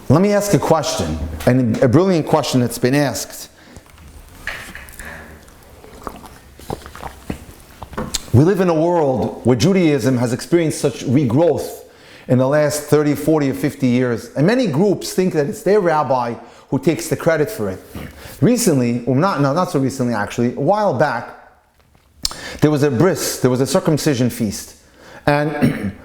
Let me ask a question, and a brilliant question that's been asked. We live in a world where Judaism has experienced such regrowth in the last 30, 40, or 50 years. And many groups think that it's their rabbi who takes the credit for it. Recently, not so recently actually, a while back, there was a bris, there was a circumcision feast. And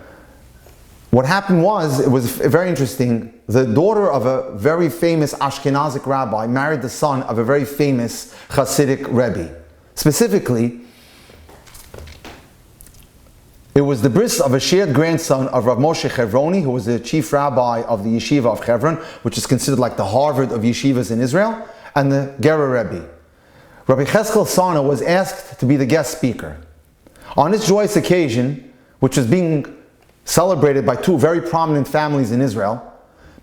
what happened was, it was very interesting, the daughter of a very famous Ashkenazic rabbi married the son of a very famous Hasidic Rebbe. Specifically, it was the bris of a shared grandson of Rav Moshe Chevroni, who was the chief rabbi of the yeshiva of Hebron, which is considered like the Harvard of yeshivas in Israel, and the Gera Rebbe. Rabbi Cheskel Sana was asked to be the guest speaker. On this joyous occasion, which was being celebrated by two very prominent families in Israel,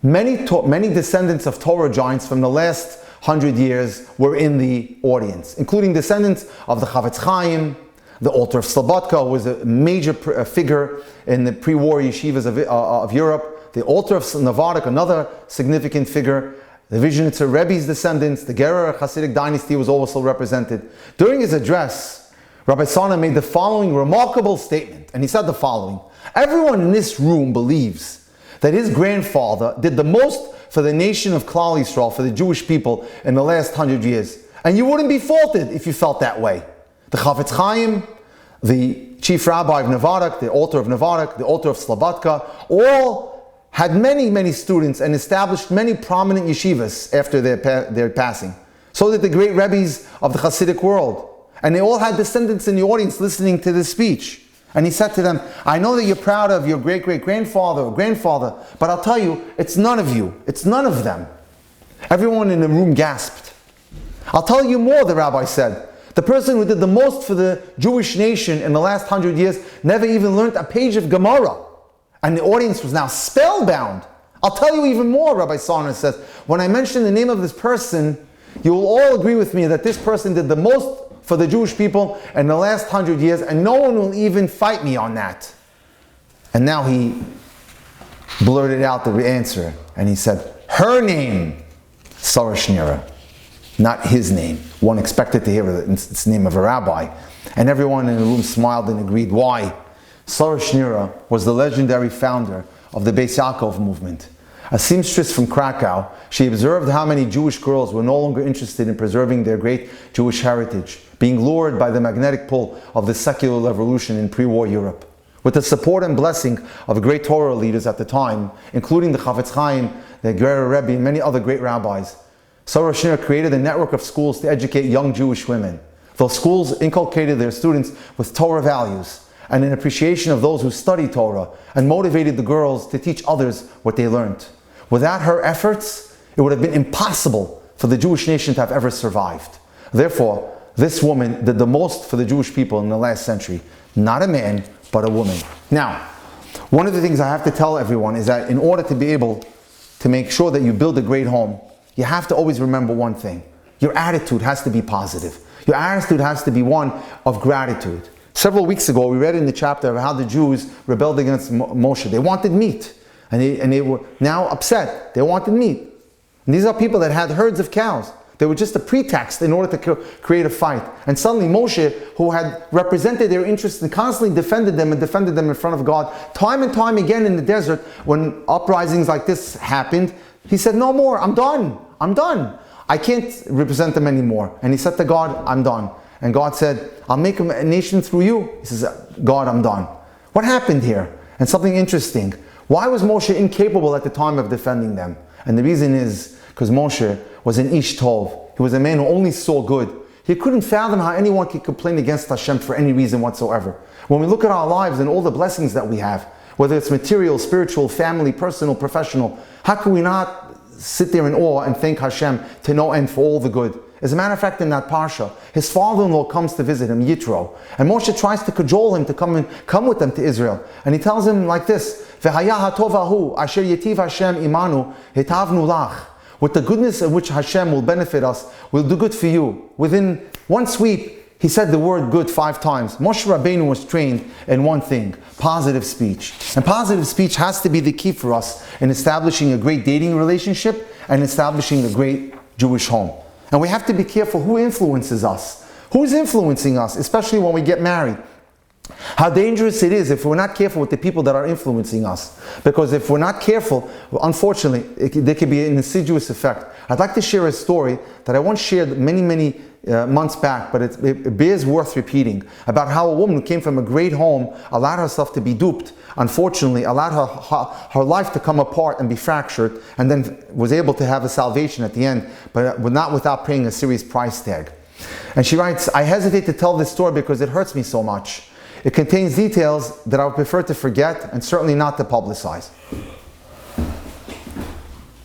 many descendants of Torah giants from the last 100 years were in the audience, including descendants of the Chavetz Chaim, the Alter of Slobodka, who was a major figure in the pre-war yeshivas of Europe, the Alter of Novodok, another significant figure, the Vizhnitzer Rebbe's descendants, the Gerer Hasidic dynasty was also represented. During his address, Rabbi Sana made the following remarkable statement, and he said the following: everyone in this room believes that his grandfather did the most for the nation of Klal Yisrael, for the Jewish people in the last 100 years. And you wouldn't be faulted if you felt that way. The Chavetz Chaim, the chief rabbi of Novodok, the Alter of Novodok, the Alter of Slobodka, all had many, many students and established many prominent yeshivas after their passing. So did the great Rebbes of the Hasidic world. And they all had descendants in the audience listening to this speech. And he said to them, I know that you're proud of your great-great-grandfather or grandfather, but I'll tell you, it's none of you. It's none of them. Everyone in the room gasped. I'll tell you more, the rabbi said. The person who did the most for the Jewish nation in the last 100 years never even learned a page of Gemara. And the audience was now spellbound. I'll tell you even more, Rabbi Sarner says. When I mention the name of this person, you will all agree with me that this person did the most for the Jewish people in the last 100 years, and no one will even fight me on that. And now he blurted out the answer, and he said, her name, Sarah Shnira. Not his name. One expected to hear it's the name of a rabbi. And everyone in the room smiled and agreed. Why? Sarah Shnira was the legendary founder of the Beis Yaakov movement. A seamstress from Krakow, she observed how many Jewish girls were no longer interested in preserving their great Jewish heritage, being lured by the magnetic pull of the secular revolution in pre-war Europe. With the support and blessing of great Torah leaders at the time, including the Chavetz Chaim, the Gerer Rebbe, and many other great rabbis, Sarah Shnira created a network of schools to educate young Jewish women. Those schools inculcated their students with Torah values and an appreciation of those who study Torah, and motivated the girls to teach others what they learned. Without her efforts, it would have been impossible for the Jewish nation to have ever survived. Therefore, this woman did the most for the Jewish people in the last century. Not a man, but a woman. Now, one of the things I have to tell everyone is that in order to be able to make sure that you build a great home, you have to always remember one thing. Your attitude has to be positive. Your attitude has to be one of gratitude. Several weeks ago, we read in the chapter of how the Jews rebelled against Moshe. They wanted meat, and they were now upset. They wanted meat. And these are people that had herds of cows. They were just a pretext in order to create a fight. And suddenly Moshe, who had represented their interests and constantly defended them in front of God, time and time again in the desert, when uprisings like this happened, he said, no more, I'm done. I can't represent them anymore. And he said to God, I'm done. And God said, I'll make a nation through you. He says, God, I'm done. What happened here? And something interesting. Why was Moshe incapable at the time of defending them? And the reason is because Moshe was an Ish Tov. He was a man who only saw good. He couldn't fathom how anyone could complain against Hashem for any reason whatsoever. When we look at our lives and all the blessings that we have, whether it's material, spiritual, family, personal, professional, how can we not sit there in awe and thank Hashem to no end for all the good? As a matter of fact, in that parsha, his father-in-law comes to visit him, Yitro, and Moshe tries to cajole him to come with them to Israel. And he tells him like this, "V'haya hatovahu asher yetiv Hashem imanu hitavnu lach." With the goodness of which Hashem will benefit us, we'll do good for you. Within one sweep, He said the word good 5 times. Moshe Rabbeinu was trained in one thing, positive speech. And positive speech has to be the key for us in establishing a great dating relationship and establishing a great Jewish home. And we have to be careful who influences us. Who is influencing us, especially when we get married? How dangerous it is if we're not careful with the people that are influencing us. Because if we're not careful, unfortunately, there could be an insidious effect. I'd like to share a story that I once shared many months back, but it bears worth repeating, about how a woman who came from a great home allowed herself to be duped, unfortunately allowed her life to come apart and be fractured, and then was able to have a salvation at the end, but not without paying a serious price tag. And she writes, I hesitate to tell this story because it hurts me so much. It contains details that I would prefer to forget and certainly not to publicize.